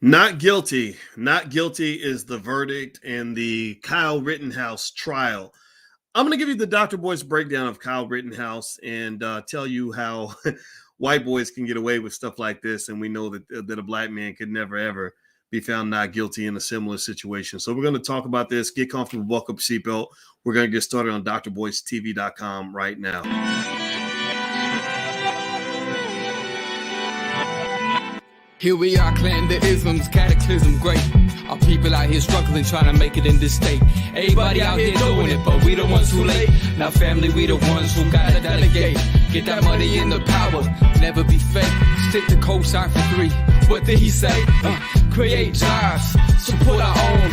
Not guilty. Not guilty is the verdict in the Kyle Rittenhouse trial. I'm going to give you the Dr. Boyce breakdown of Kyle Rittenhouse and tell you how white boys can get away with stuff like this. And we know that a black man could never, ever be found not guilty in a similar situation. So we're going to talk about this. Get comfortable, buckle up your seatbelt. We're going to get started on drboycetv.com right now. Here we are, clan the isms, cataclysm, great. Our people out here struggling, trying to make it in this state. Everybody out here doing it, but we the ones who late. Now family, we the ones who gotta delegate. Get that money in the power, never be fake. Stick to cosign for 3. What did he say? Create jobs, support our own.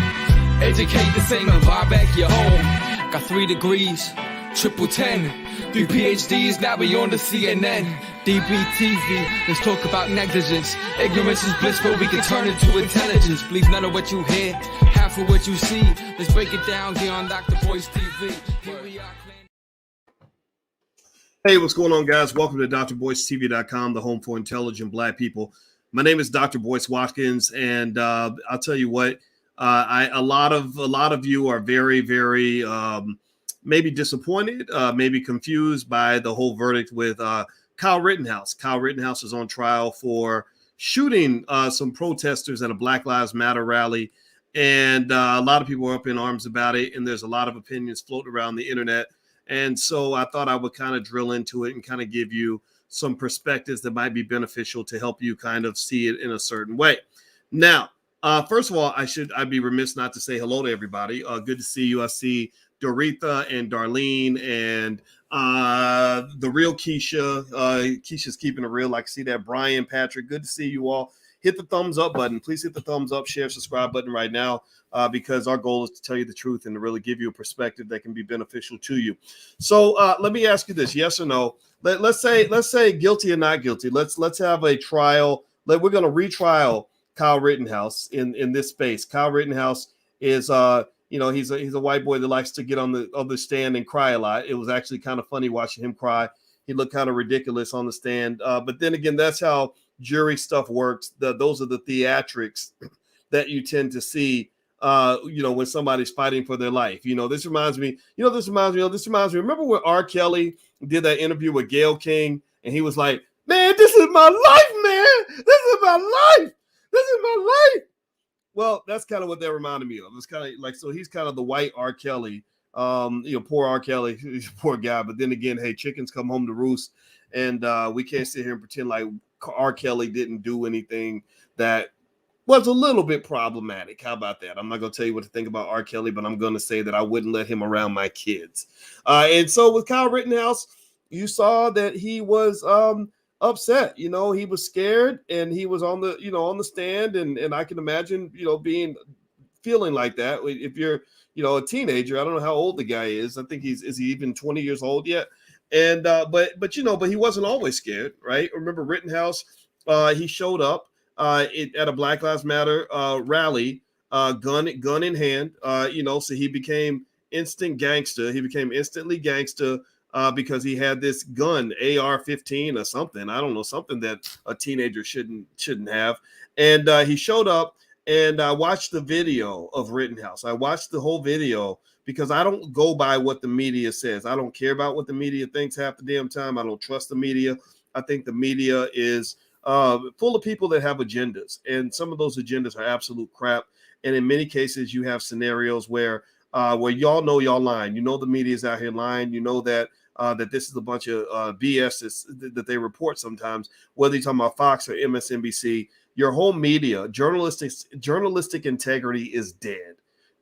Educate the same and buy back your home. Got 3 degrees, triple 10. 3 PhDs, now we on the CNN. DBTV, let's talk about negligence. Ignorance is bliss, but we can turn it to intelligence. Believe none of what you hear, half of what you see. Let's break it down here on Dr. Boyce TV. Here we are. Hey, what's going on, guys? Welcome to drboycetv.com, the home for intelligent black people. My name is Dr. Boyce Watkins, and I'll tell you what, a lot of you are very, very maybe disappointed, maybe confused by the whole verdict with Kyle Rittenhouse. Kyle Rittenhouse is on trial for shooting some protesters at a Black Lives Matter rally. And a lot of people are up in arms about it. And there's a lot of opinions floating around the internet. And so I thought I would kind of drill into it and kind of give you some perspectives that might be beneficial to help you kind of see it in a certain way. Now, first of all, I'd be remiss not to say hello to everybody. Good to see you. I see Doretha and Darlene and the real Keisha. Keisha's keeping it real. I can see that. Brian, Patrick, good to see you all. Hit the thumbs up button. Please hit the thumbs up, share, subscribe button right now because our goal is to tell you the truth and to really give you a perspective that can be beneficial to you. So let me ask you this: yes or no? Let's say guilty or not guilty. Let's have a trial. We're going to retrial Kyle Rittenhouse in this space. Kyle Rittenhouse is he's a white boy that likes to get on the stand and cry a lot. It was actually kind of funny watching him cry. He looked kind of ridiculous on the stand. But then again, that's how jury stuff works. Those are the theatrics that you tend to see, when somebody's fighting for their life. This reminds me. Remember when R. Kelly did that interview with Gayle King and he was like, "Man, this is my life, man. This is my life. This is my life." Well, that's kind of what that reminded me of. It's kind of like, so he's kind of the white R. Kelly. Poor R. Kelly, he's a poor guy. But then again, hey, chickens come home to roost. And we can't sit here and pretend like R. Kelly didn't do anything that was a little bit problematic. How about that? I'm not going to tell you what to think about R. Kelly, but I'm going to say that I wouldn't let him around my kids. And so with Kyle Rittenhouse, you saw that he was upset. He was scared and he was on the stand. And I can imagine, feeling like that. If you're, a teenager, I don't know how old the guy is. I think is he even 20 years old yet? And but he wasn't always scared, right? Remember Rittenhouse, he showed up at a Black Lives Matter rally, gun in hand, so he became instant gangster. He became instantly gangster because he had this gun, AR-15 or something. I don't know, something that a teenager shouldn't have. And he showed up, and I watched the video of Rittenhouse. I watched the whole video because I don't go by what the media says. I don't care about what the media thinks half the damn time. I don't trust the media. I think the media is full of people that have agendas, and some of those agendas are absolute crap. And in many cases, you have scenarios where y'all know y'all lying. The media is out here lying. That this is a bunch of BS that they report sometimes, whether you're talking about Fox or MSNBC. Your whole media, journalistic integrity is dead.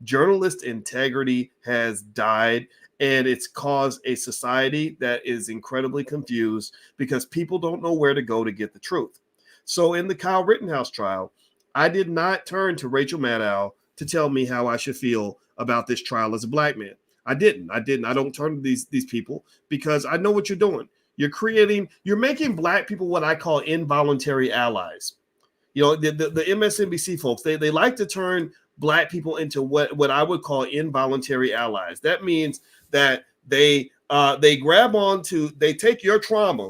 Journalist integrity has died, and it's caused a society that is incredibly confused because people don't know where to go to get the truth. So in the Kyle Rittenhouse trial, I did not turn to Rachel Maddow to tell me how I should feel about this trial as a black man. I didn't. I don't turn to these people because I know what you're doing. You're making black people what I call involuntary allies. The MSNBC folks, they like to turn black people into what I would call involuntary allies. That means that they grab onto, they take your trauma,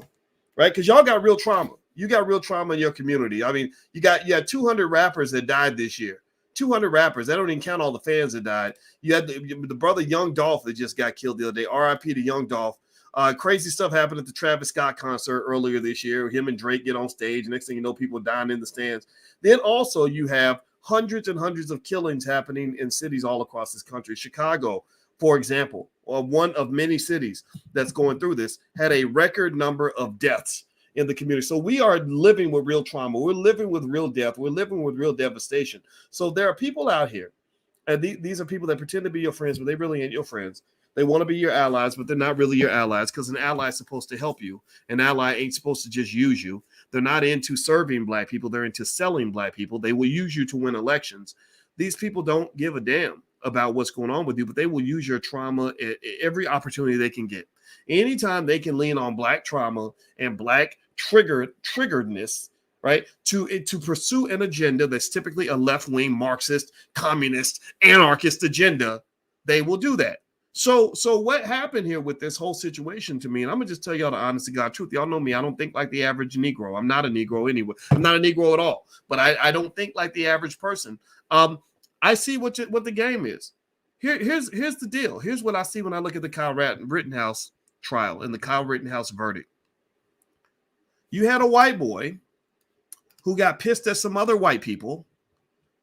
right? Because y'all got real trauma. You got real trauma in your community. I mean, you had 200 rappers that died this year. 200 rappers. I don't even count all the fans that died. You had the brother Young Dolph that just got killed the other day. R.I.P. to Young Dolph. Crazy stuff happened at the Travis Scott concert earlier this year. Him and Drake get on stage. Next thing you know, people dying in the stands. Then also you have hundreds and hundreds of killings happening in cities all across this country. Chicago, for example, one of many cities that's going through this, had a record number of deaths in the community. So we are living with real trauma. We're living with real death. We're living with real devastation. So there are people out here, and these are people that pretend to be your friends, but they really ain't your friends. They want to be your allies, but they're not really your allies, because an ally is supposed to help you. An ally ain't supposed to just use you. They're not into serving Black people. They're into selling Black people. They will use you to win elections. These people don't give a damn about what's going on with you, but they will use your trauma at every opportunity they can get. Anytime they can lean on Black trauma and Black triggeredness, right, to pursue an agenda that's typically a left-wing Marxist, communist, anarchist agenda, they will do that. So what happened here with this whole situation to me, and I'm gonna just tell y'all the honest to God truth. Y'all know me. I don't think like the average Negro. I'm not a Negro anyway. I'm not a Negro at all. But I don't think like the average person. I see what the game is. Here's the deal. Here's what I see when I look at the Kyle Rittenhouse trial and the Kyle Rittenhouse verdict. You had a white boy who got pissed at some other white people.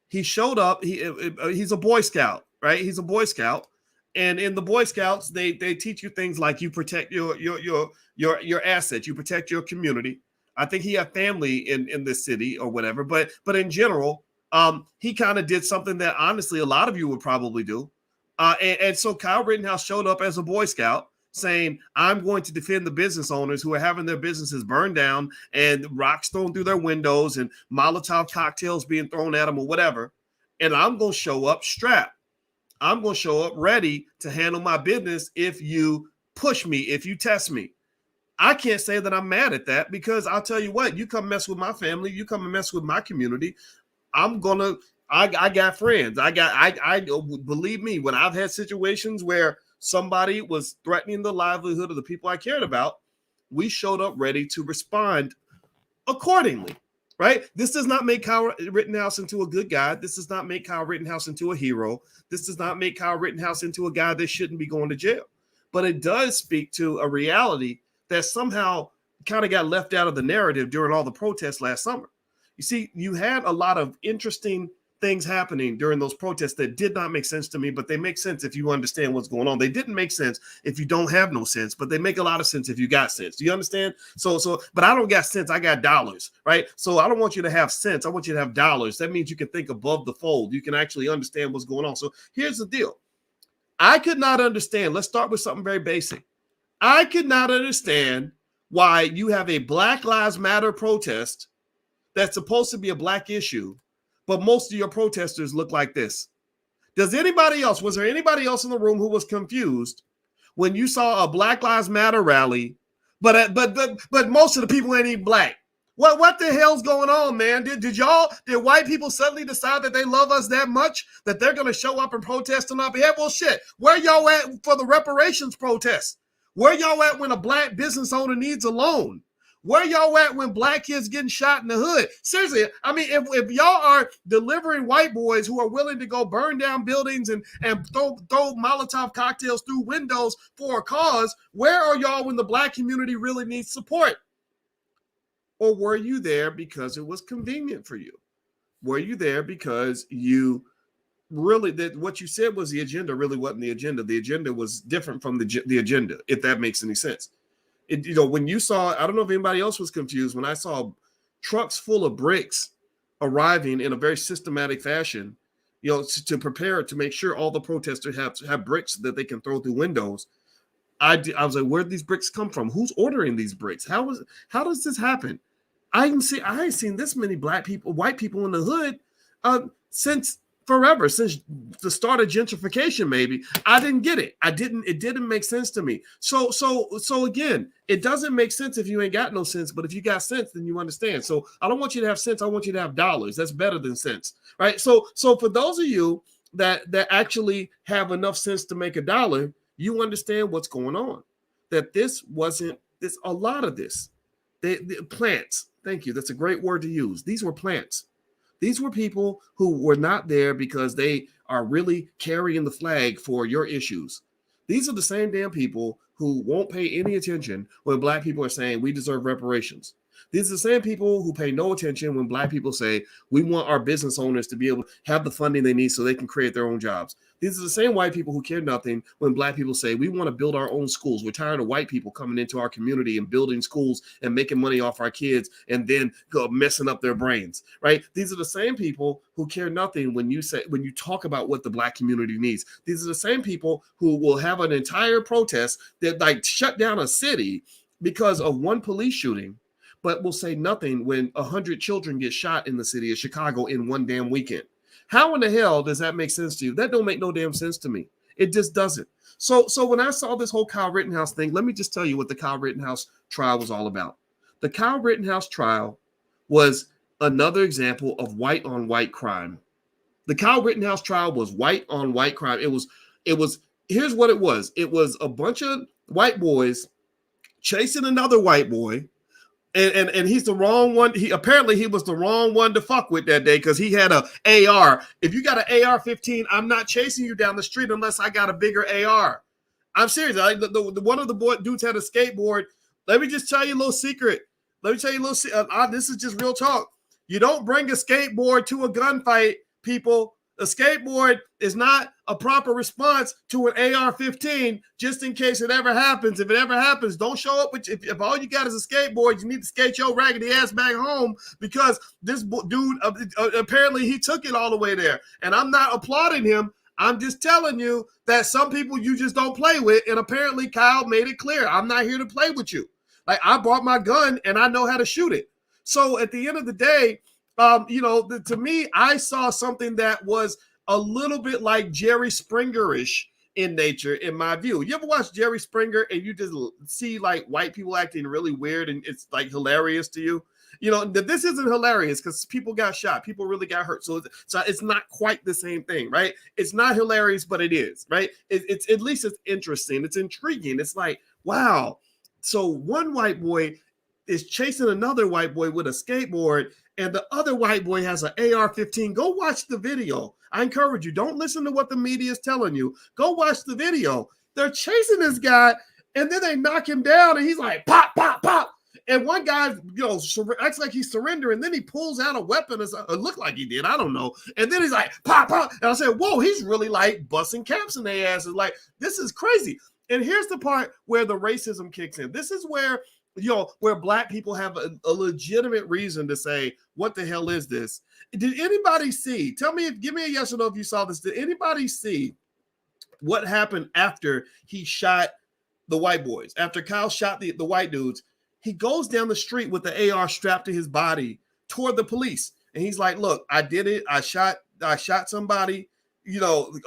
He showed up. He's a Boy Scout, right? He's a Boy Scout. And in the Boy Scouts, they teach you things like you protect your assets, you protect your community. I think he had family in this city or whatever, but in general, he kind of did something that honestly a lot of you would probably do. And so Kyle Rittenhouse showed up as a Boy Scout saying, I'm going to defend the business owners who are having their businesses burned down and rocks thrown through their windows and Molotov cocktails being thrown at them or whatever. And I'm going to show up strapped. I'm going to show up ready to handle my business if you push me, if you test me. I can't say that I'm mad at that, because I'll tell you what, you come mess with my family, you come and mess with my community, I got friends. I believe me, when I've had situations where somebody was threatening the livelihood of the people I cared about, we showed up ready to respond accordingly. Right? This does not make Kyle Rittenhouse into a good guy. This does not make Kyle Rittenhouse into a hero. This does not make Kyle Rittenhouse into a guy that shouldn't be going to jail. But it does speak to a reality that somehow kind of got left out of the narrative during all the protests last summer. You see, you had a lot of interesting things happening during those protests that did not make sense to me, but they make sense if you understand what's going on. They didn't make sense if you don't have no sense, but they make a lot of sense if you got sense. Do you understand? But I don't got sense. I got dollars, right? So I don't want you to have sense. I want you to have dollars. That means you can think above the fold. You can actually understand what's going on. So here's the deal. I could not understand. Let's start with something very basic. I could not understand why you have a Black Lives Matter protest that's supposed to be a Black issue, but most of your protesters look like this. Was there anybody else in the room who was confused when you saw a Black Lives Matter rally, but most of the people ain't even Black? What the hell's going on, man? Did white people suddenly decide that they love us that much that they're going to show up and protest on our behalf? Well, shit, where y'all at for the reparations protest? Where y'all at when a Black business owner needs a loan? Where y'all at when Black kids getting shot in the hood? Seriously, I mean, if y'all are delivering white boys who are willing to go burn down buildings and throw Molotov cocktails through windows for a cause, where are y'all when the Black community really needs support? Or were you there because it was convenient for you? Were you there because you really, that what you said was the agenda really wasn't the agenda? The agenda was different from the agenda, if that makes any sense. When you saw, I don't know if anybody else was confused, when I saw trucks full of bricks arriving in a very systematic fashion, to prepare to make sure all the protesters have bricks that they can throw through windows. I was like, where did these bricks come from? Who's ordering these bricks? How does this happen? I ain't seen this many white people in the hood since forever, since the start of gentrification. Maybe I didn't get it. It didn't make sense to me. So again, it doesn't make sense if you ain't got no sense, but if you got sense, then you understand. So I don't want you to have sense. I want you to have dollars. That's better than sense, right? So for those of you that actually have enough sense to make a dollar, you understand what's going on. That a lot of this Plants. Thank you. That's a great word to use. These were plants. These were people who were not there because they are really carrying the flag for your issues. These are the same damn people who won't pay any attention when black people are saying we deserve reparations. These are the same people who pay no attention when black people say we want our business owners to be able to have the funding they need so they can create their own jobs. These are the same white people who care nothing when black people say we want to build our own schools. We're tired of white people coming into our community and building schools and making money off our kids and then go messing up their brains, right? These are the same people who care nothing when you talk about what the black community needs. These are the same people who will have an entire protest that like shut down a city because of one police shooting, but will say nothing when 100 children get shot in the city of Chicago in one damn weekend. How in the hell does that make sense to you? That don't make no damn sense to me. It just doesn't. So when I saw this whole Kyle Rittenhouse thing, let me just tell you what the Kyle Rittenhouse trial was all about. The Kyle Rittenhouse trial was another example of white on white crime. The Kyle Rittenhouse trial was white on white crime. It was, here's what it was. It was a bunch of white boys chasing another white boy. And he's the wrong one. He was the wrong one to fuck with that day because he had a AR. If you got an AR-15, I'm not chasing you down the street unless I got a bigger AR. I'm serious. One of the dudes had a skateboard. Let me just tell you a little secret. This is just real talk. You don't bring a skateboard to a gunfight, people. A skateboard is not a proper response to an AR-15 just in case it ever happens. If it ever happens, don't show up with if all you got is a skateboard, you need to skate your raggedy ass back home because this dude apparently he took it all the way there. And I'm not applauding him. I'm just telling you that some people you just don't play with. And apparently Kyle made it clear. I'm not here to play with you. Like I brought my gun and I know how to shoot it. So at the end of the day, to me, I saw something that was a little bit like Jerry Springer-ish in nature, in my view. You ever watch Jerry Springer and you just see like white people acting really weird and it's like hilarious to you? You know, this isn't hilarious because people got shot. People really got hurt. So it's not quite the same thing, right? It's not hilarious, but it is, right? It's at least it's interesting. It's intriguing. It's like, wow. So one white boy is chasing another white boy with a skateboard and the other white boy has an AR-15. Go watch the video. I encourage you. Don't listen to what the media is telling you. Go watch the video. They're chasing this guy, and then they knock him down, and he's like, pop, pop, pop. And one guy, acts like he's surrendering. Then he pulls out a weapon. It looked like he did. I don't know. And then he's like, pop, pop. And I said, whoa, he's really like busting caps in their asses. Like, this is crazy. And here's the part where the racism kicks in. This is where where black people have a legitimate reason to say, what the hell is this? Did anybody see? Give me a yes or no if you saw this. Did anybody see what happened after he shot the white boys? After Kyle shot the white dudes, he goes down the street with the AR strapped to his body toward the police. And he's like, look, I did it. I shot somebody,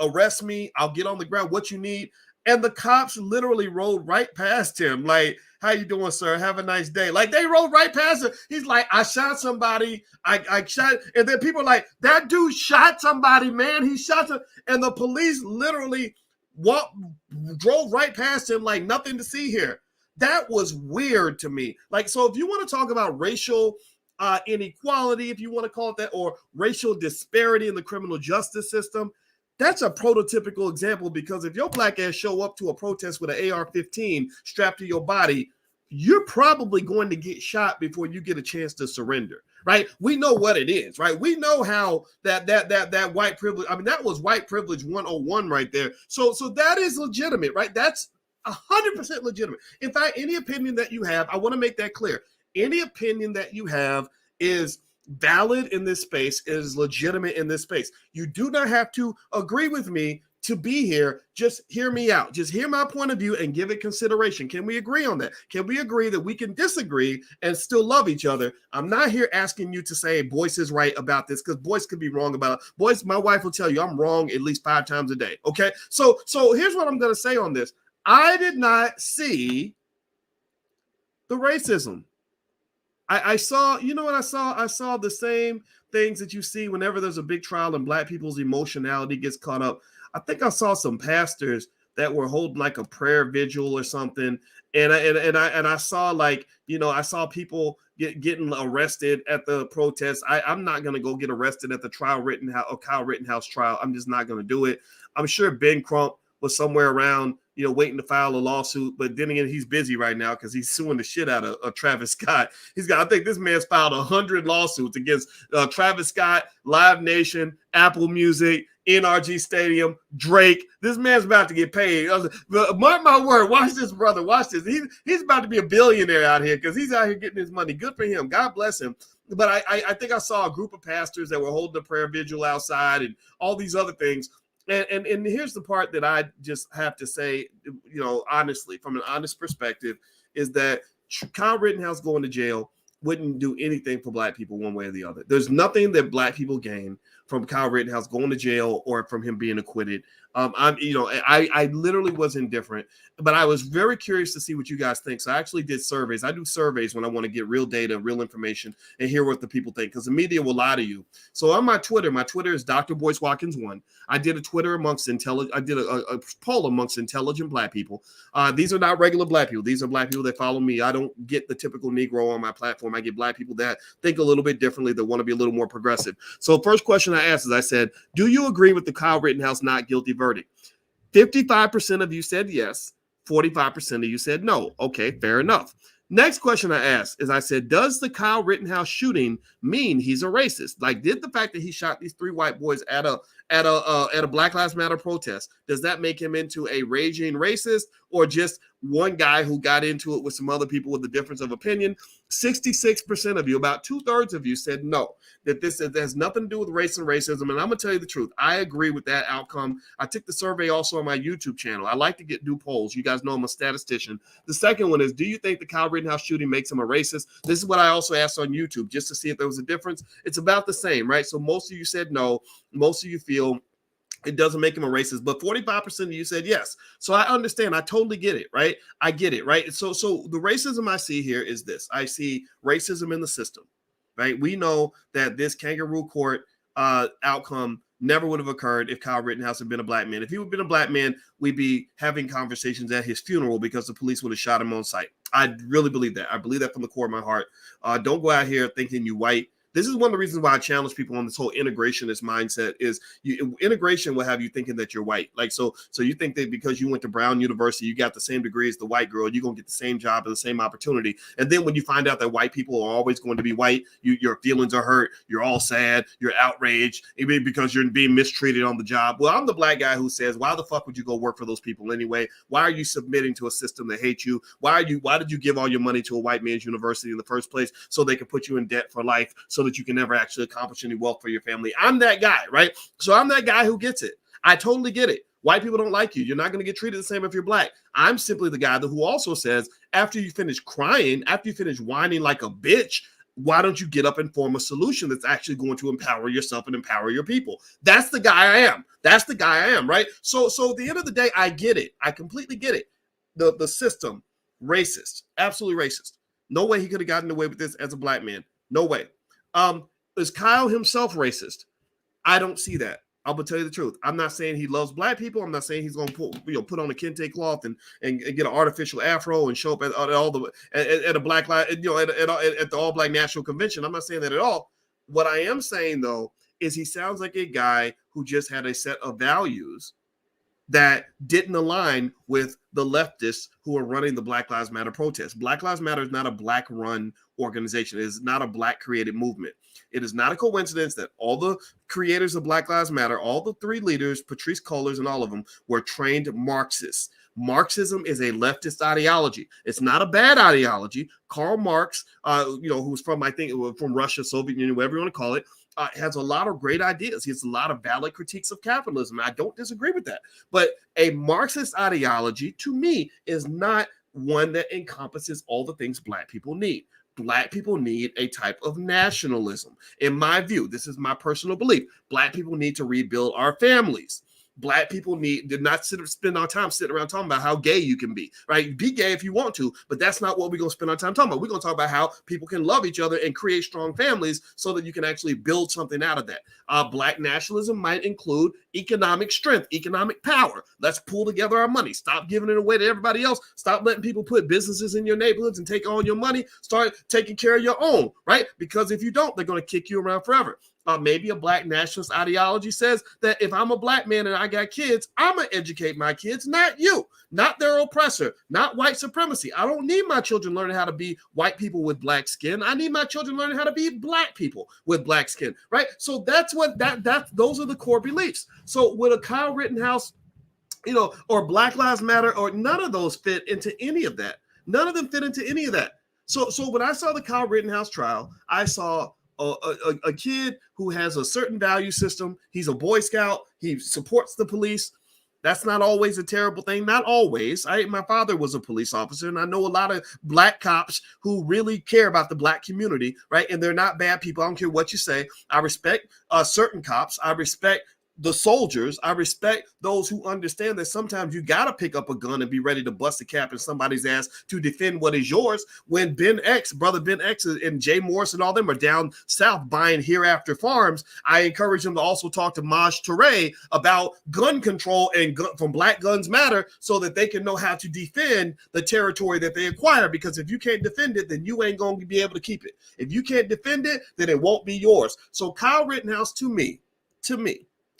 arrest me. I'll get on the ground. What you need? And the cops literally rolled right past him. Like, how you doing, sir? Have a nice day. Like, they rolled right past him. He's like, I shot somebody. I shot. And then people are like, that dude shot somebody, man. He shot some. And the police literally drove right past him like nothing to see here. That was weird to me. Like, so if you want to talk about racial inequality, if you want to call it that, or racial disparity in the criminal justice system, that's a prototypical example, because if your black ass show up to a protest with an AR-15 strapped to your body, you're probably going to get shot before you get a chance to surrender, right? We know what it is, right? We know how that white privilege, I mean, that was white privilege 101 right there. So that is legitimate, right? That's 100% legitimate. In fact, any opinion that you have, I want to make that clear. Any opinion that you have is valid in this space, is legitimate in this space. You do not have to agree with me to be here. Just hear me out. Just hear my point of view and give it consideration. Can we agree on that? Can we agree that we can disagree and still love each other? I'm not here asking you to say Boyce is right about this, because Boyce could be wrong about it. Boyce, my wife will tell you I'm wrong at least 5 times a day. Okay. So here's what I'm going to say on this. I did not see the racism. I saw, you know what I saw? I saw the same things that you see whenever there's a big trial and black people's emotionality gets caught up. I think I saw some pastors that were holding like a prayer vigil or something. And I saw, like, I saw people getting arrested at the protest. I'm not going to go get arrested at the Kyle Rittenhouse trial. I'm just not going to do it. I'm sure Ben Crump was somewhere around, waiting to file a lawsuit. But then again, he's busy right now because he's suing the shit out of Travis Scott. I think this man's filed 100 lawsuits against Travis Scott, Live Nation, Apple Music, NRG Stadium, Drake. This man's about to get paid. Mark my word. Watch this, brother. Watch this. He's about to be a billionaire out here because he's out here getting his money. Good for him. God bless him. But I think I saw a group of pastors that were holding a prayer vigil outside and all these other things. And here's the part that I just have to say, honestly, from an honest perspective, is that Kyle Rittenhouse going to jail wouldn't do anything for Black people one way or the other. There's nothing that Black people gain from Kyle Rittenhouse going to jail or from him being acquitted. I literally was indifferent, but I was very curious to see what you guys think. So I actually did surveys. I do surveys when I want to get real data, real information, and hear what the people think, because the media will lie to you. So on my Twitter is Dr. Boyce Watkins 1. I did a poll amongst intelligent Black people. These are not regular Black people. These are Black people that follow me. I don't get the typical Negro on my platform. I get Black people that think a little bit differently, that want to be a little more progressive. So first question I asked is, I said, do you agree with the Kyle Rittenhouse not guilty verdict? 55% of you said yes. 45% of you said no. Okay, fair enough. Next question I asked is, I said, does the Kyle Rittenhouse shooting mean he's a racist? Like, did the fact that he shot these 3 white boys at a Black Lives Matter protest, does that make him into a raging racist, or just one guy who got into it with some other people with a difference of opinion? 66% of you, about 2/3 of you, said no, that this has nothing to do with race and racism. And I'm gonna tell you the truth, I agree with that outcome. I took the survey also on my YouTube channel. I like to do polls. You guys know I'm a statistician. The second one is, do you think the Kyle Rittenhouse shooting makes him a racist? This is what I also asked on YouTube, just to see if there was a difference. It's about the same, right? So most of you said no. Most of you feel it doesn't make him a racist, but 45% of you said yes. So I understand. I totally get it, right? I get it, right? So the racism I see here is this. I see racism in the system, right? We know that this kangaroo court outcome never would have occurred if Kyle Rittenhouse had been a Black man. If he would have been a Black man, we'd be having conversations at his funeral because the police would have shot him on sight. I really believe that. I believe that from the core of my heart. Don't go out here thinking you white. This is one of the reasons why I challenge people on this whole integrationist mindset. Is integration will have you thinking that you're white. Like, so you think that because you went to Brown University, you got the same degree as the white girl, you're going to get the same job and the same opportunity. And then when you find out that white people are always going to be white, your feelings are hurt. You're all sad. You're outraged because you're being mistreated on the job. Well, I'm the Black guy who says, why the fuck would you go work for those people anyway? Why are you submitting to a system that hates you? Why did you give all your money to a white man's university in the first place, so they could put you in debt for life, so that you can never actually accomplish any wealth for your family? I'm that guy, right? So I'm that guy who gets it. I totally get it. White people don't like you. You're not going to get treated the same if you're Black. I'm simply the guy who also says, after you finish crying, after you finish whining like a bitch, why don't you get up and form a solution that's actually going to empower yourself and empower your people? That's the guy I am. That's the guy I am, right? So at the end of the day, I get it. I completely get it. The system, racist, absolutely racist. No way he could have gotten away with this as a Black man. No way. Is Kyle himself racist? I don't see that. I'm gonna tell you the truth. I'm not saying he loves Black people. I'm not saying he's gonna put on a kente cloth and get an artificial afro and show up at a Black life, at the All Black National Convention. I'm not saying that at all. What I am saying though is he sounds like a guy who just had a set of values that didn't align with the leftists who are running the Black Lives Matter protests. Black Lives Matter is not a Black-run organization. It is not a Black-created movement. It is not a coincidence that all the creators of Black Lives Matter, all the 3 leaders, Patrisse Cullors and all of them, were trained Marxists. Marxism is a leftist ideology. It's not a bad ideology. Karl Marx, who's from Russia, Soviet Union, whatever you want to call it, has a lot of great ideas. He has a lot of valid critiques of capitalism. I don't disagree with that. But a Marxist ideology, to me, is not one that encompasses all the things Black people need. Black people need a type of nationalism. In my view, this is my personal belief. Black people need to rebuild our families. Black people did not spend our time sitting around talking about how gay you can be, right? Be gay if you want to, but that's not what we're going to spend our time talking about. We're going to talk about how people can love each other and create strong families so that you can actually build something out of that. Black nationalism might include economic strength, economic power. Let's pull together our money. Stop giving it away to everybody else. Stop letting people put businesses in your neighborhoods and take all your money. Start taking care of your own, right? Because if you don't, they're going to kick you around forever. Maybe a black nationalist ideology says that if I'm a black man and I got kids, I'm going to educate my kids, not you, not their oppressor, not white supremacy. I don't need my children learning how to be white people with black skin. I need my children learning how to be black people with black skin, right? So that's what those are the core beliefs. So with a Kyle Rittenhouse, or Black Lives Matter, or none of those fit into any of that. None of them fit into any of that. So when I saw the Kyle Rittenhouse trial, I saw a kid who has a certain value system. He's a Boy Scout. He supports the police. That's not always a terrible thing. Not always. My father was a police officer, and I know a lot of black cops who really care about the black community, right? And they're not bad people. I don't care what you say. I respect certain cops. I respect the soldiers. I respect those who understand that sometimes you got to pick up a gun and be ready to bust a cap in somebody's ass to defend what is yours. When Brother Ben X and Jay Morris and all them are down south buying Hereafter Farms, I encourage them to also talk to Maj Touré about gun control and from Black Guns Matter so that they can know how to defend the territory that they acquire. Because if you can't defend it, then you ain't going to be able to keep it. If you can't defend it, then it won't be yours. So Kyle Rittenhouse, to me,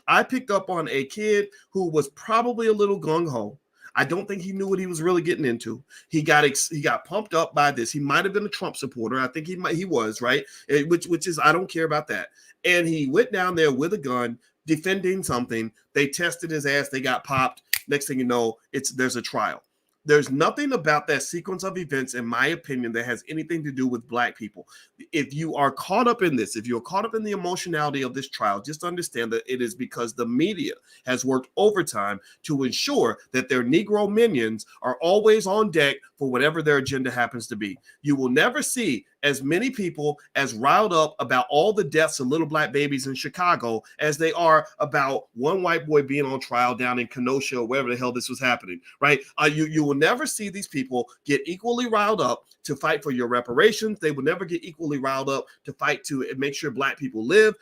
I picked up on a kid who was probably a little gung-ho. I don't think he knew what he was really getting into. He got pumped up by this. He might have been a Trump supporter. I think he was, right? Which is, I don't care about that. And he went down there with a gun, defending something. They tested his ass. They got popped. Next thing you know, there's a trial. There's nothing about that sequence of events, in my opinion, that has anything to do with black people. If you are caught up in this, if you're caught up in the emotionality of this trial, just understand that it is because the media has worked overtime to ensure that their Negro minions are always on deck for whatever their agenda happens to be. You will never see as many people as riled up about all the deaths of little black babies in Chicago as they are about one white boy being on trial down in Kenosha or wherever the hell this was happening, right? You will never see these people get equally riled up to fight for your reparations. They will never get equally riled up to fight to make sure black people live.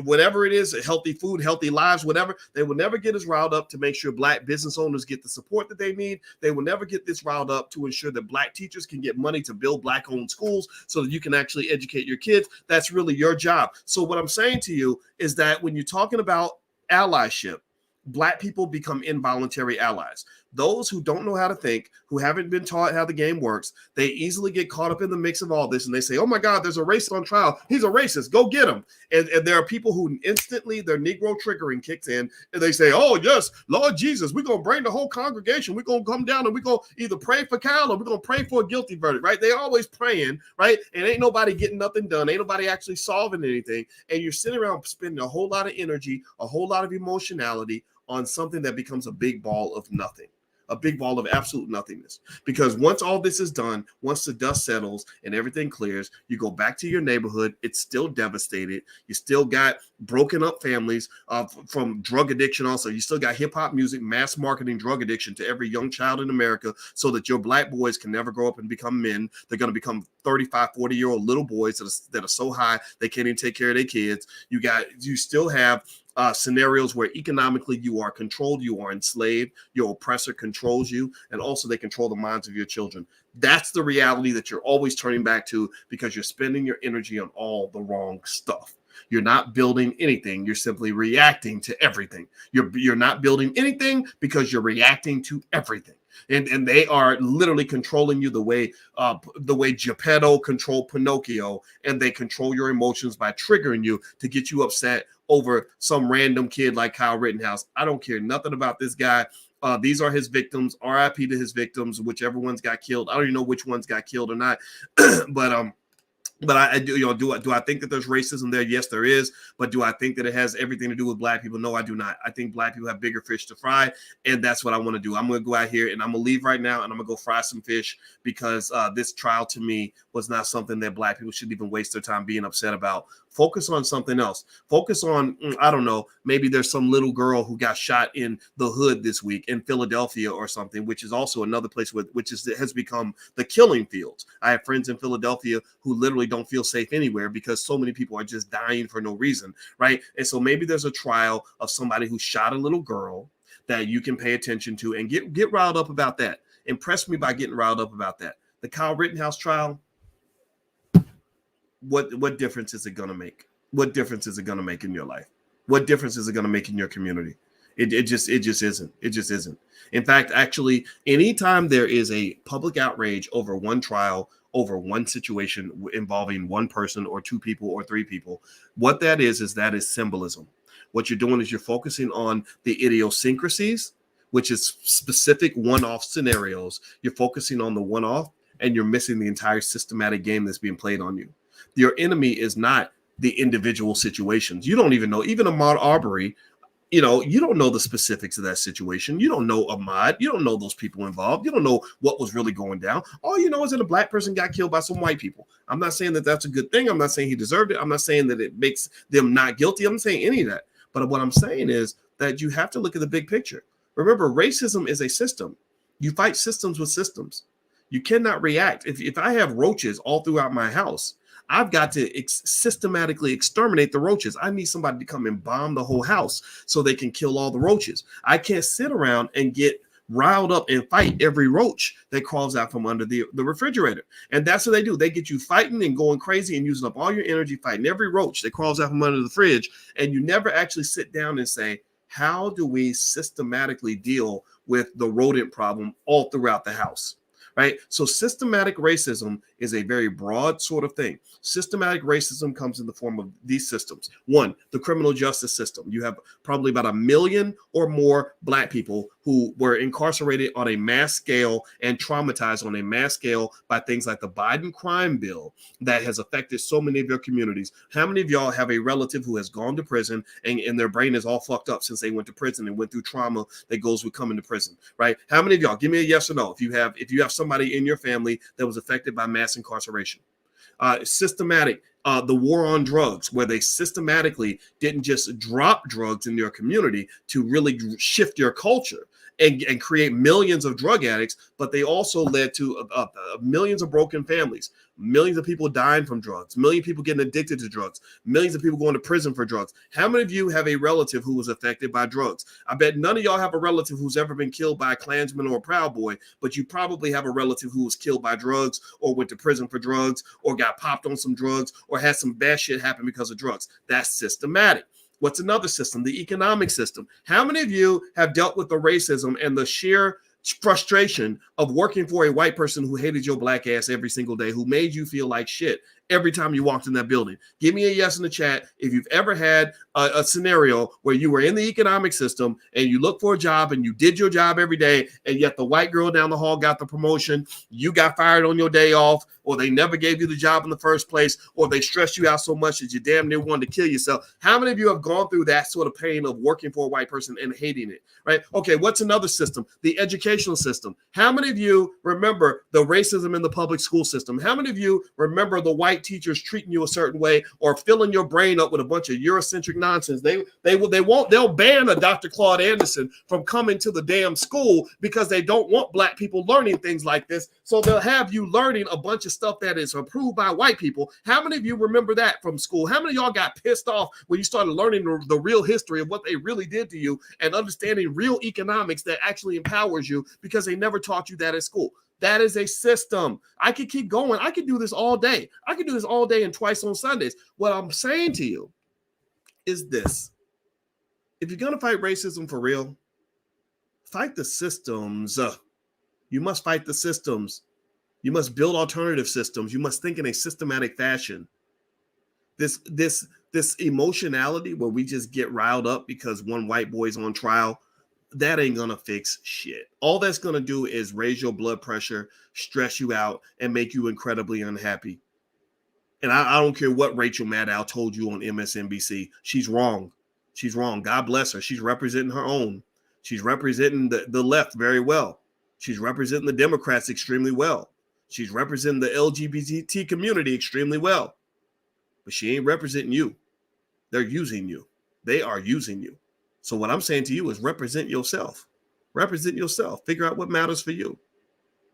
Whatever it is, healthy food, healthy lives, whatever, they will never get as riled up to make sure black business owners get the support that they need. They will never get this riled up to ensure that black teachers can get money to build black-owned schools so that you can actually educate your kids. That's really your job. So what I'm saying to you is that when you're talking about allyship, black people become involuntary allies. Those who don't know how to think, who haven't been taught how the game works, they easily get caught up in the mix of all this and they say, oh my God, there's a racist on trial. He's a racist. Go get him. And there are people who instantly their Negro triggering kicks in and they say, oh yes, Lord Jesus, we're going to bring the whole congregation. We're going to come down and we're going to either pray for Kyle or we're going to pray for a guilty verdict, right? They're always praying, right? And ain't nobody getting nothing done. Ain't nobody actually solving anything. And you're sitting around spending a whole lot of energy, a whole lot of emotionality on something that becomes a big ball of nothing. A big ball of absolute nothingness. Because once all this is done, once the dust settles and everything clears, you go back to your neighborhood. It's still devastated. You still got broken up families from drug addiction. Also, you still got hip hop music, mass marketing drug addiction to every young child in America so that your black boys can never grow up and become men. They're going to become 35, 40-year-old little boys that are so high they can't even take care of their kids. You still have scenarios where economically you are controlled, you are enslaved, your oppressor controls you, and also they control the minds of your children. That's the reality that you're always turning back to because you're spending your energy on all the wrong stuff. You're not building anything. You're simply reacting to everything. You're not building anything because you're reacting to everything. And they are literally controlling you the way Geppetto controlled Pinocchio, and they control your emotions by triggering you to get you upset over some random kid like Kyle Rittenhouse. I don't care nothing about this guy. These are his victims. RIP to his victims, whichever ones got killed. I don't even know which ones got killed or not, But I do, do I think that there's racism there? Yes, there is. But do I think that it has everything to do with black people? No, I do not. I think black people have bigger fish to fry, and that's what I want to do. I'm going to go out here and I'm going to leave right now, and I'm going to go fry some fish because this trial to me was not something that black people should even waste their time being upset about. Focus on something else. Focus on, I don't know, maybe there's some little girl who got shot in the hood this week in Philadelphia or something, which is also another place has become the killing fields. I have friends in Philadelphia who literally don't feel safe anywhere because so many people are just dying for no reason, right? And so maybe there's a trial of somebody who shot a little girl that you can pay attention to and get riled up about that. Impress me by getting riled up about that. The Kyle Rittenhouse trial, what difference is it going to make? What difference is it going to make in your life? What difference is it going to make in your community? It just isn't. It just isn't. In fact, actually, anytime there is a public outrage over one trial, over one situation involving one person or two people or three people, what that is symbolism. What you're doing is you're focusing on the idiosyncrasies, which is specific one-off scenarios. You're focusing on the one-off, and you're missing the entire systematic game that's being played on you. Your enemy is not the individual situations. You don't even know, even Ahmaud Arbery, you don't know the specifics of that situation. You don't know Ahmaud. You don't know those people involved. You don't know what was really going down. All you know is that a black person got killed by some white people. I'm not saying that that's a good thing. I'm not saying he deserved it. I'm not saying that it makes them not guilty. I'm not saying any of that. But what I'm saying is that you have to look at the big picture. Remember, racism is a system. You fight systems with systems. You cannot react. If I have roaches all throughout my house, I've got to systematically exterminate the roaches. I need somebody to come and bomb the whole house so they can kill all the roaches. I can't sit around and get riled up and fight every roach that crawls out from under the refrigerator. And that's what they do. They get you fighting and going crazy and using up all your energy fighting every roach that crawls out from under the fridge. And you never actually sit down and say, how do we systematically deal with the rodent problem all throughout the house? Right? So systematic racism is a very broad sort of thing. Systematic racism comes in the form of these systems. One, the criminal justice system. You have probably about 1 million or more black people who were incarcerated on a mass scale and traumatized on a mass scale by things like the Biden crime bill that has affected so many of your communities. How many of y'all have a relative who has gone to prison and their brain is all fucked up since they went to prison and went through trauma that goes with coming to prison, right? How many of y'all, give me a yes or no, if you have somebody in your family that was affected by mass incarceration. Systematic, the war on drugs, where they systematically didn't just drop drugs in your community to really shift your culture and create millions of drug addicts, but they also led to millions of broken families, millions of people dying from drugs, millions of people getting addicted to drugs, millions of people going to prison for drugs. How many of you have a relative who was affected by drugs? I bet none of y'all have a relative who's ever been killed by a Klansman or a Proud Boy, but you probably have a relative who was killed by drugs or went to prison for drugs or got popped on some drugs or had some bad shit happen because of drugs. That's systematic. What's another system? The economic system. How many of you have dealt with the racism and the sheer frustration of working for a white person who hated your black ass every single day, who made you feel like shit every time you walked in that building? Give me a yes in the chat if you've ever had a scenario where you were in the economic system and you looked for a job and you did your job every day, and yet the white girl down the hall got the promotion, you got fired on your day off, or they never gave you the job in the first place, or they stressed you out so much that you damn near wanted to kill yourself. How many of you have gone through that sort of pain of working for a white person and hating it, right? Okay, what's another system? The educational system. How many of you remember the racism in the public school system? How many of you remember the white teachers treating you a certain way or filling your brain up with a bunch of Eurocentric nonsense? They'll ban a Dr. Claude Anderson from coming to the damn school because they don't want black people learning things like this. So they'll have you learning a bunch of stuff that is approved by white people. How many of you remember that from school? How many of y'all got pissed off when you started learning the real history of what they really did to you and understanding real economics that actually empowers you because they never taught you that at school? That is a system. I could keep going. I could do this all day. I could do this all day and twice on Sundays. What I'm saying to you is this. If you're going to fight racism for real, fight the systems. You must fight the systems. You must build alternative systems. You must think in a systematic fashion. This emotionality where we just get riled up because one white boy's on trial, that ain't gonna fix shit. All that's gonna do is raise your blood pressure, stress you out, and make you incredibly unhappy. And I don't care what Rachel Maddow told you on MSNBC. She's wrong. She's wrong. God bless her. She's representing her own. She's representing the left very well. She's representing the Democrats extremely well. She's representing the LGBT community extremely well. but she ain't representing you. They're using you. They are using you. So what I'm saying to you is represent yourself. Represent yourself. Figure out what matters for you.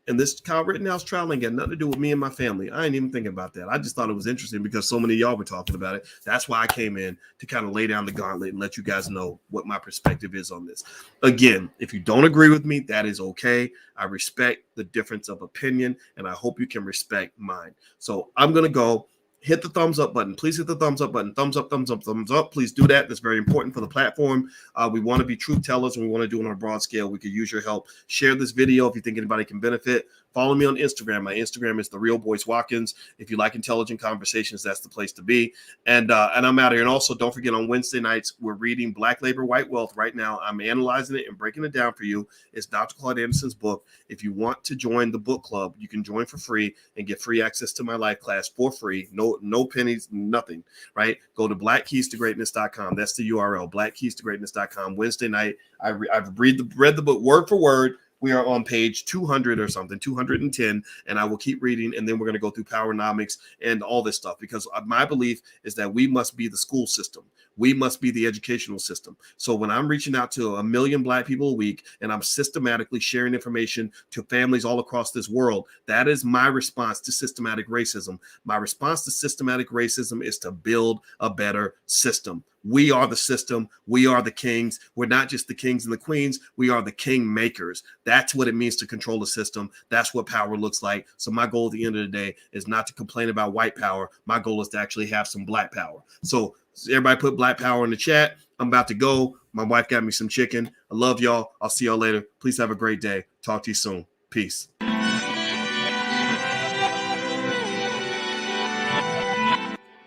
And this Kyle Rittenhouse trial ain't got nothing to do with me and my family. I ain't even thinking about that. I just thought it was interesting because so many of y'all were talking about it. That's why I came in to kind of lay down the gauntlet and let you guys know what my perspective is on this. Again, if you don't agree with me, that is okay. I respect the difference of opinion, and I hope you can respect mine. So I'm going to go. Hit the thumbs up button. Please hit the thumbs up button. Thumbs up, thumbs up, thumbs up. Please do that. That's very important for the platform. We want to be truth tellers, and we want to do it on a broad scale. We could use your help. Share this video if you think anybody can benefit. Follow me on Instagram. My Instagram is @TheRealBoyce Watkins. If you like intelligent conversations, that's the place to be. And I'm out here. And also, don't forget, on Wednesday nights, we're reading Black Labor, White Wealth right now. I'm analyzing it and breaking it down for you. It's Dr. Claude Anderson's book. If you want to join the book club, you can join for free and get free access to my live class for free. No pennies, nothing, right? Go to blackkeystogreatness.com. That's the URL, blackkeystogreatness.com. Wednesday night, I've read the book word for word. We are on page 200 or something, 210, and I will keep reading, and then we're going to go through Powernomics and all this stuff, because my belief is that we must be the school system. We must be the educational system. So when I'm reaching out to 1 million Black people a week and I'm systematically sharing information to families all across this world, that is my response to systematic racism. My response to systematic racism is to build a better system. We are the system. We are the kings. We're not just the kings and the queens. We are the king makers. That's what it means to control the system. That's what power looks like. So my goal at the end of the day is not to complain about white power. My goal is to actually have some Black power. So everybody put Black power in the chat. I'm about to go. My wife got me some chicken. I love y'all. I'll see y'all later. Please have a great day. Talk to you soon. Peace.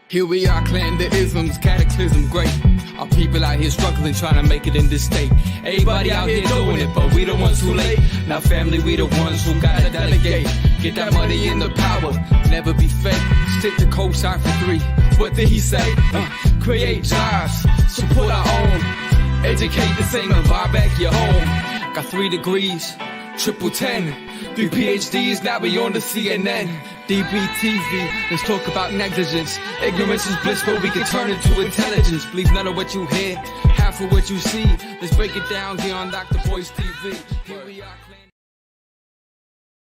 Here we are, clan the isms, cataclysm great. Our people out here struggling, trying to make it in this state. Everybody out here doing it, but we the ones who late. Now family, we the ones who gotta delegate. Get that money in the power, never be fake. Stick to co-sign for 3. What did he say? Create jobs, support our own. Educate the same and buy back your home. Got 3 degrees, triple 10. 3 PhDs, now we on the CNN. DBTV, let's talk about negligence. Ignorance is bliss, but we can turn it to intelligence. Believe none of what you hear, half of what you see. Let's break it down here on Dr. Boyce TV. Here we are.